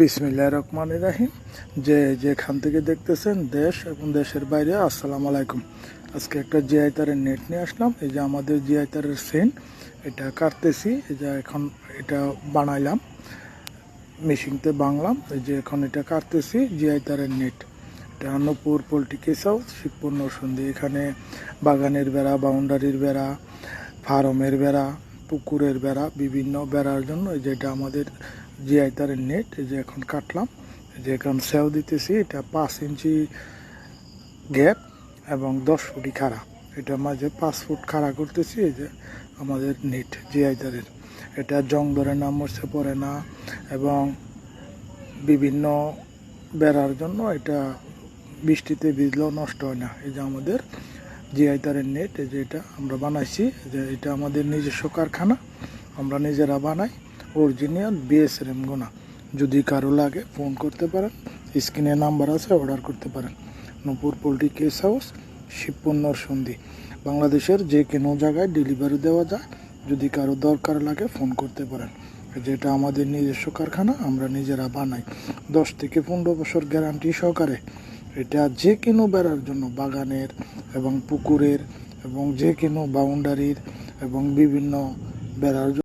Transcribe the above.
বিসমিল্লাহির রহমানির রহিম। যেখান থেকে দেখতেছেন দেশ এবং দেশের বাইরে, আসসালামু আলাইকুম। আজকে একটা জিআই তারের নেট নিয়ে আসলাম। এই যে আমাদের জিআই তারের সেন, এটা কাটতেছি। এই যে এখন এটা বানাইলাম, মেশিনতে বাংলাম। এই যে এখন এটা কাটতেছি জিআই তারের নেট। এটা Nupur poultry case house, Shibpur Narsingdi. এখানে বাগানের বেড়া, বাউন্ডারির বেড়া, ফার্মের বেড়া, পুকুরের বেড়া, বিভিন্ন বেড়ার জন্য এই যে এটা আমাদের জিআই তারের নেট। এই যে এখন কাটলাম, এই যে এখন সেও দিতেছি। এটা 5 ইঞ্চি গ্যাপ এবং 10 ফুটি খাড়া। এটা মাঝে 5 ফুট খাড়া করতেছি। এই যে আমাদের নেট জিআই তারের, এটা জং ধরে না, মরচে পড়ে না এবং বিভিন্ন বেড়ার জন্য এটা বৃষ্টিতে ভিজলেও নষ্ট হয় না। এই যে আমাদের জিআই তারের নেট, এই যে এটা আমরা বানাইছি। যে এটা আমাদের নিজস্ব কারখানা, আমরা নিজেরা বানাই, অরিজিনাল বিএসএম গোনা। যদি কারো লাগে ফোন করতে পারেন, স্ক্রিনে নাম্বার আছে, অর্ডার করতে পারেন। Nupur poultry case house, Shibpur Narsingdi. বাংলাদেশের যে কোনো জায়গায় ডেলিভারি দেওয়া যায়। যদি কারো দরকার লাগে ফোন করতে পারেন। যেটা আমাদের নিজস্ব কারখানা, আমরা নিজেরা বানাই। 10 থেকে 15 বছর গ্যারান্টি সহকারে। এটা যে কোনো বেড়ার জন্য, বাগানের এবং পুকুরের এবং যে কোনো বাউন্ডারির এবং বিভিন্ন বেড়ার জন্য।